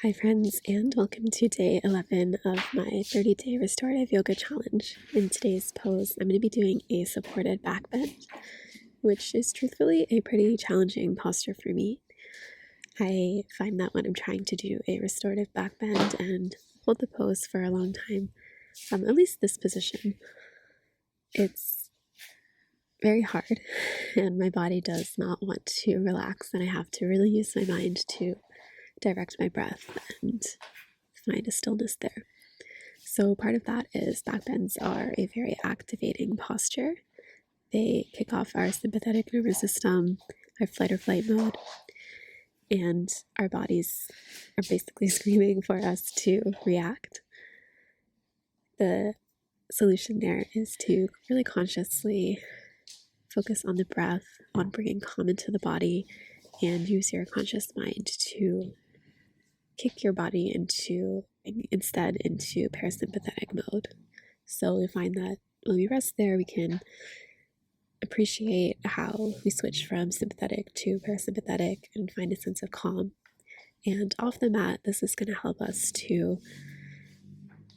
Hi friends, and welcome to day 11 of my 30-day restorative yoga challenge. In today's pose, I'm going to be doing a supported back bend, which is truthfully a pretty challenging posture for me. I find that when I'm trying to do a restorative back bend and hold the pose for a long time, at least this position, it's very hard and my body does not want to relax, and I have to really use my mind to direct my breath and find a stillness there. So part of that is back bends are a very activating posture. They kick off our sympathetic nervous system, our fight or flight mode, and our bodies are basically screaming for us to react. The solution there is to really consciously focus on the breath, on bringing calm into the body, and use your conscious mind to kick your body into parasympathetic mode. So we find that when we rest there, we can appreciate how we switch from sympathetic to parasympathetic and find a sense of calm. And off the mat, this is going to help us to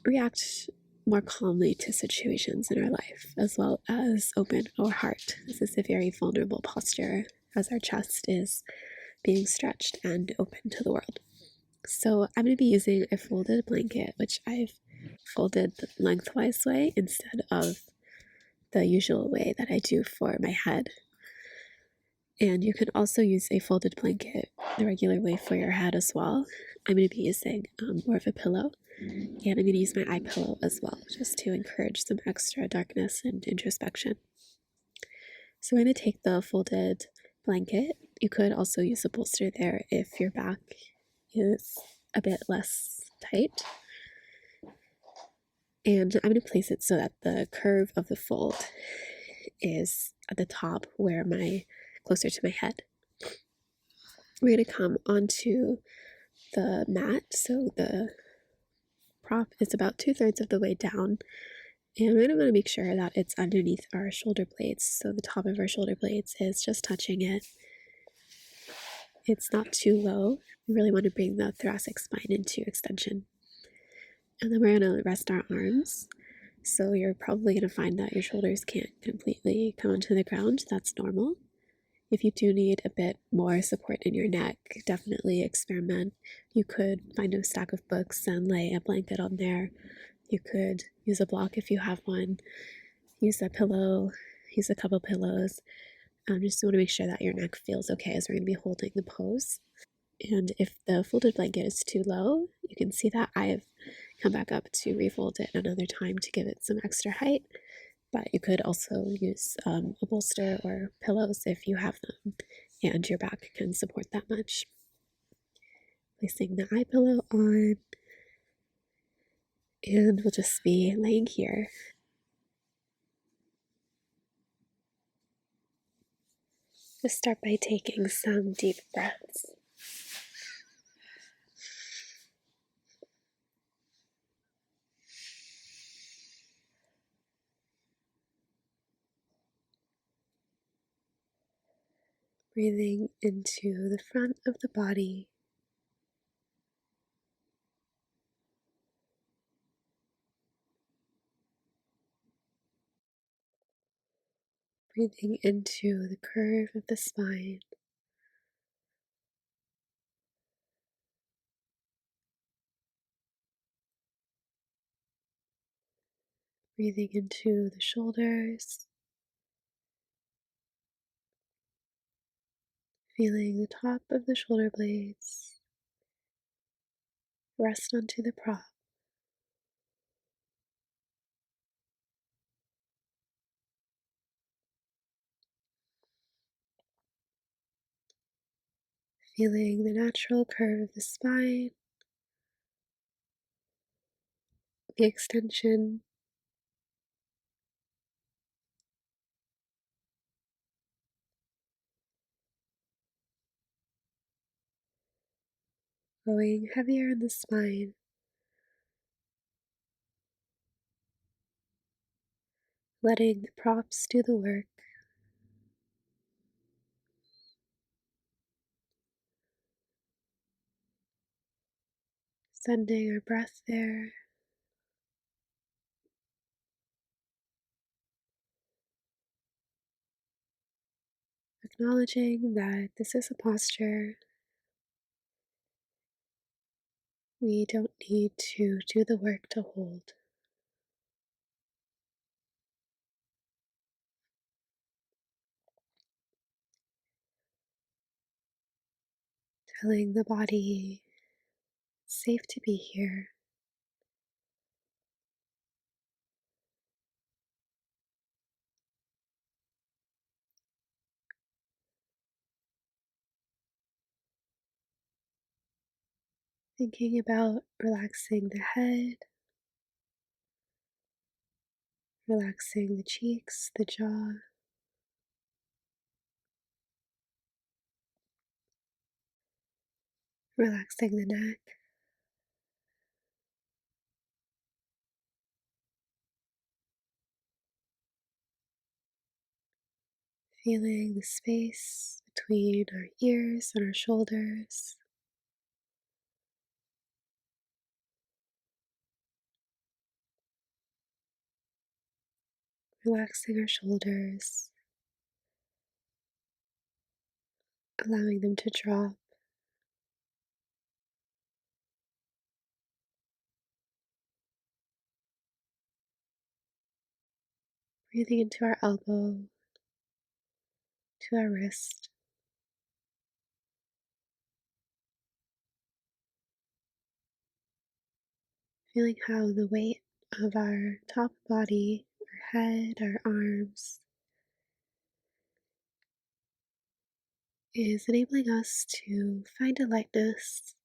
react more calmly to situations in our life, as well as open our heart. This is a very vulnerable posture as our chest is being stretched and open to the world. So I'm going to be using a folded blanket, which I've folded the lengthwise way instead of the usual way that I do for my head. And you can also use a folded blanket the regular way for your head as well. I'm going to be using more of a pillow, and I'm going to use my eye pillow as well, just to encourage some extra darkness and introspection. So we're going to take the folded blanket. You could also use a bolster there if your back is a bit less tight. And I'm going to place it so that the curve of the fold is at the top where closer to my head. We're going to come onto the mat, so the prop is about 2/3 of the way down, and we're going to want to make sure that it's underneath our shoulder blades, so the top of our shoulder blades is just touching it. It's not too low. We really want to bring the thoracic spine into extension. And then we're going to rest our arms. So you're probably going to find that your shoulders can't completely come onto the ground. That's normal. If you do need a bit more support in your neck, definitely experiment. You could find a stack of books and lay a blanket on there. You could use a block if you have one. Use a pillow, use a couple pillows. Just want to make sure that your neck feels okay as we're going to be holding the pose. And if the folded blanket is too low, you can see that I've come back up to refold it another time to give it some extra height. But you could also use a bolster or pillows if you have them and your back can support that much. Placing the eye pillow on, and we'll just be laying here. Just start by taking some deep breaths. Breathing into the front of the body. Breathing into the curve of the spine. Breathing into the shoulders. Feeling the top of the shoulder blades rest onto the prop. Feeling the natural curve of the spine, the extension, growing heavier in the spine, letting the props do the work. sending our breath there, acknowledging that this is a posture we don't need to do the work to hold. Telling the body it's safe to be here. Thinking about relaxing the head, relaxing the cheeks, the jaw, relaxing the neck, feeling the space between our ears and our shoulders, relaxing our shoulders, allowing them to drop, breathing into our elbow, to our wrist, feeling how the weight of our top body, our head, our arms is enabling us to find a lightness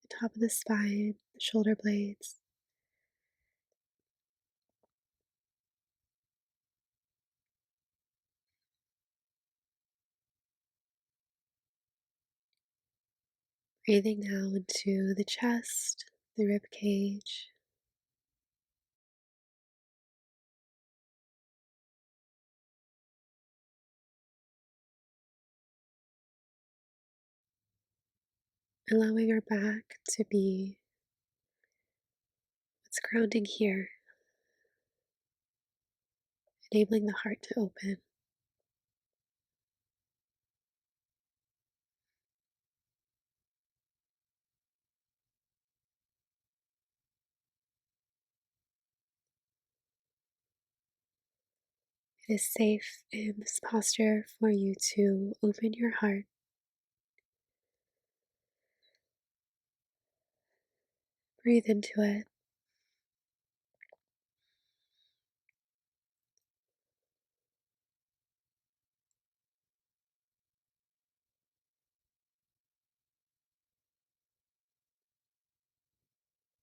at the top of the spine, the shoulder blades, breathing now into the chest, the rib cage, allowing our back to be what's grounding here, enabling the heart to open. It is safe in this posture for you to open your heart, breathe into it,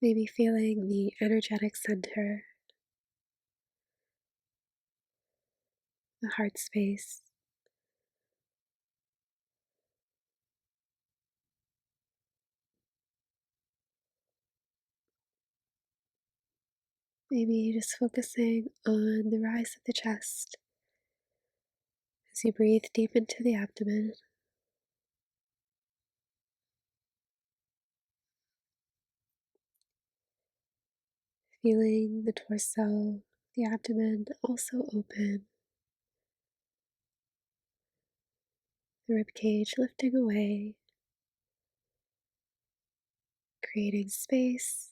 maybe feeling the energetic center, the heart space, maybe just focusing on the rise of the chest as you breathe deep into the abdomen, feeling the torso, the abdomen also open, the rib cage lifting away, creating space,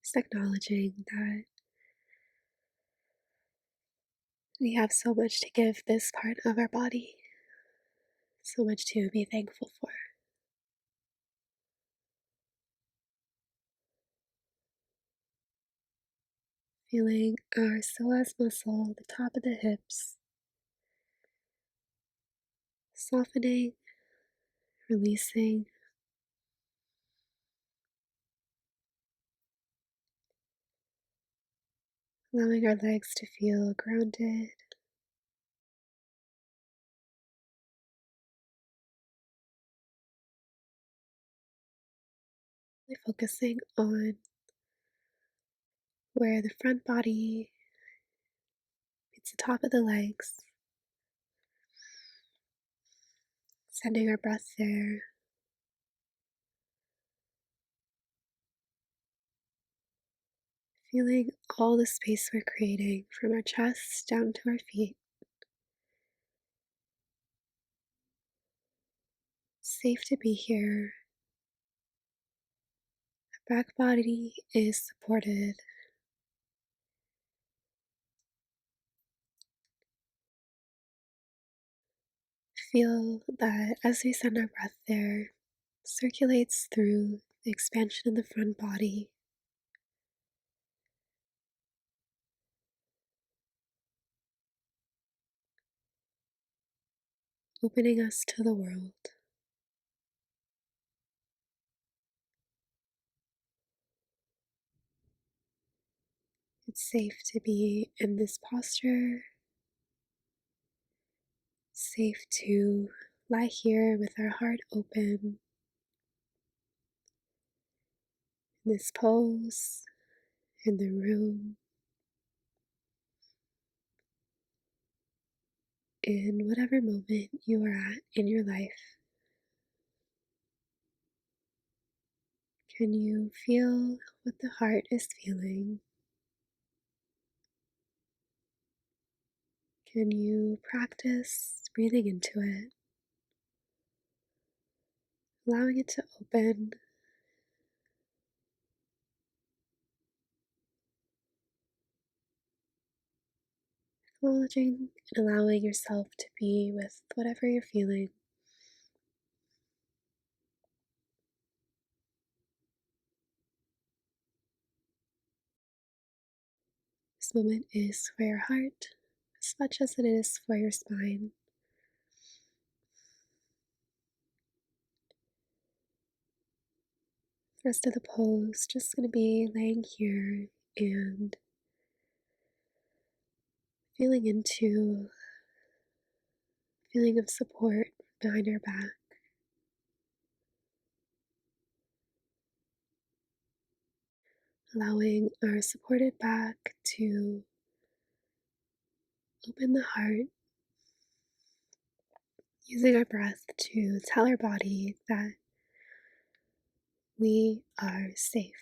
just acknowledging that we have so much to give this part of our body, so much to be thankful for. Feeling our psoas muscle, the top of the hips, softening, releasing, allowing our legs to feel grounded, really focusing on where the front body meets towards the top of the legs, sending our breath there. Feeling all the space we're creating from our chest down to our feet. Safe to be here. Our back body is supported. Feel that as we send our breath there, circulates through the expansion in the front body. Opening us to the world. It's safe to be in this posture. Safe to lie here with our heart open in this pose, in the room, in whatever moment you are at in your life. Can you feel what the heart is feeling? Can you practice breathing into it, allowing it to open, acknowledging and allowing yourself to be with whatever you're feeling? This moment is for your heart as much as it is for your spine. The rest of the pose, just going to be laying here and feeling into feeling of support behind our back. Allowing our supported back to open the heart, using our breath to tell our body that we are safe.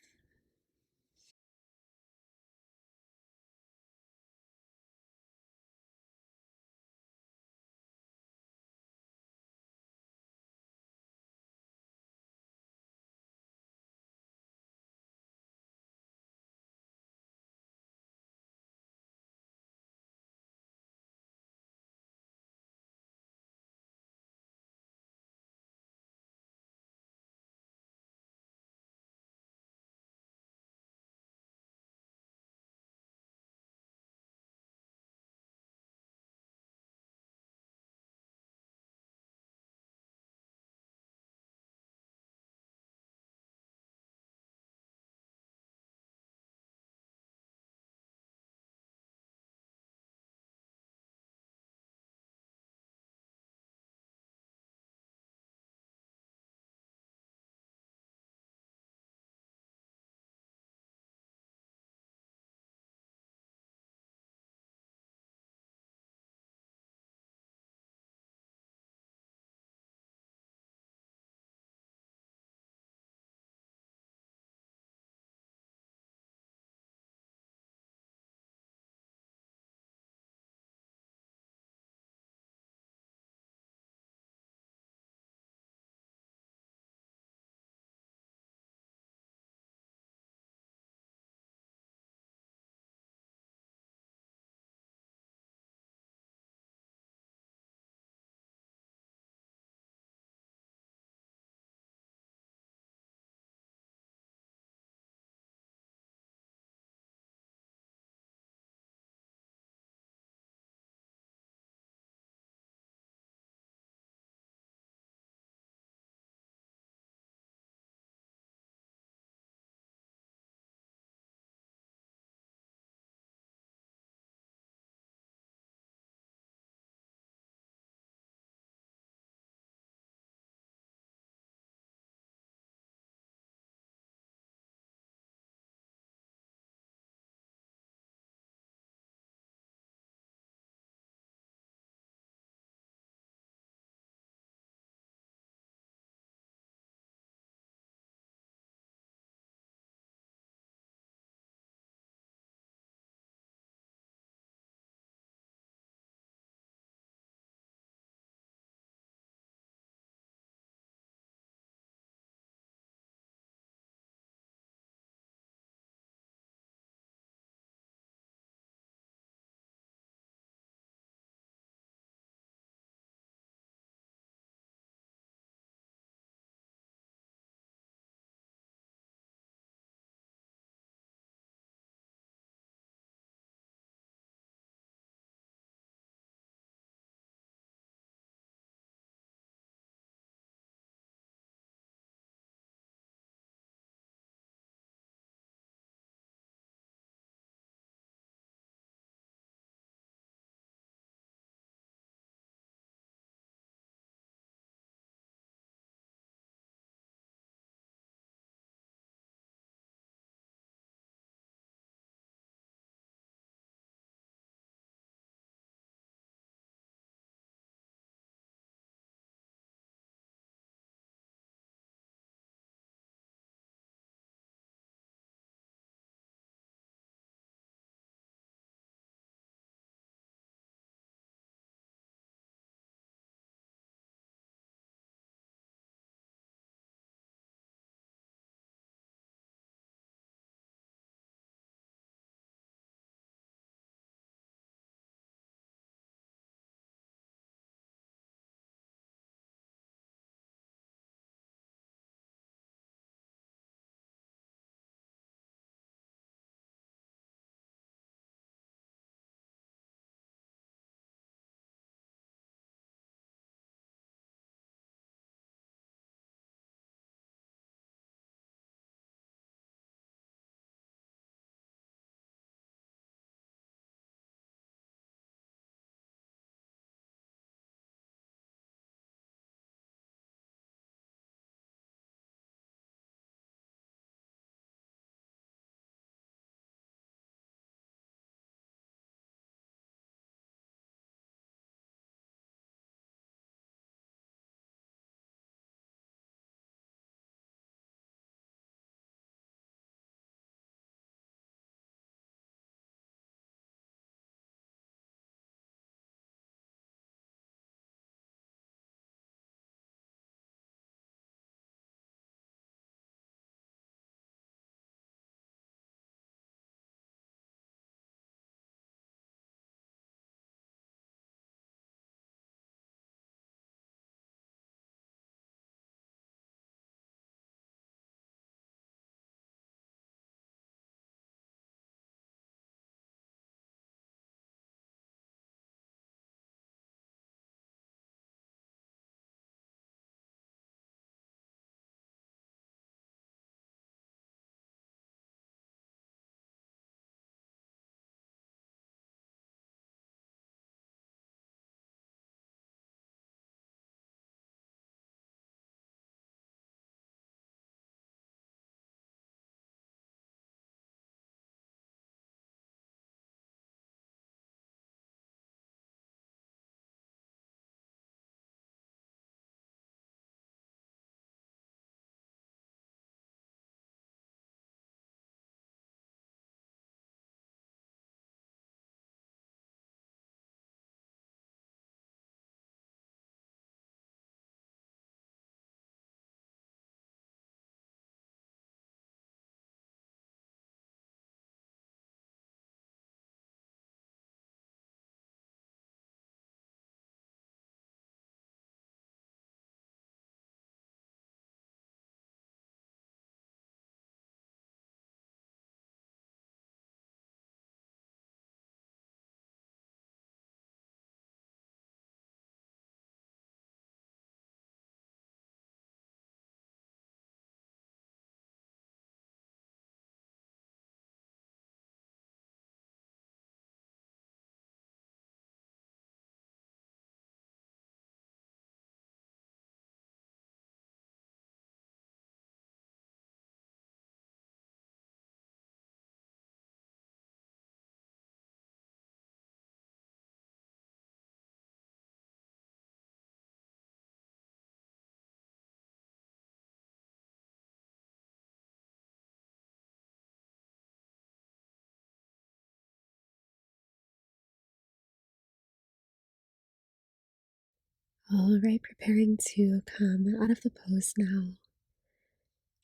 All right, preparing to come out of the pose now.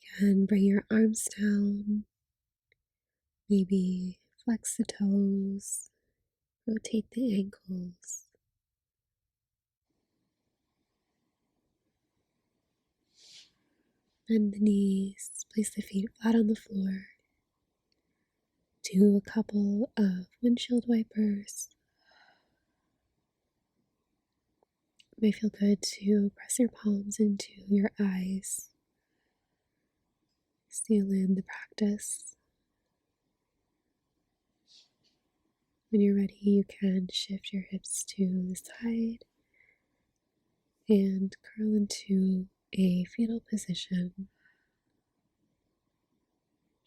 You can bring your arms down, maybe flex the toes, rotate the ankles. Bend the knees, place the feet flat on the floor. Do a couple of windshield wipers. It may feel good to press your palms into your eyes. Seal in the practice. When you're ready, you can shift your hips to the side and curl into a fetal position.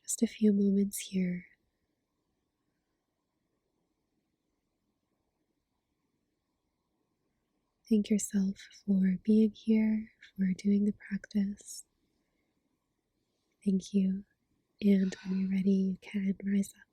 Just a few moments here. Thank yourself for being here, for doing the practice. Thank you. And when you're ready, you can rise up.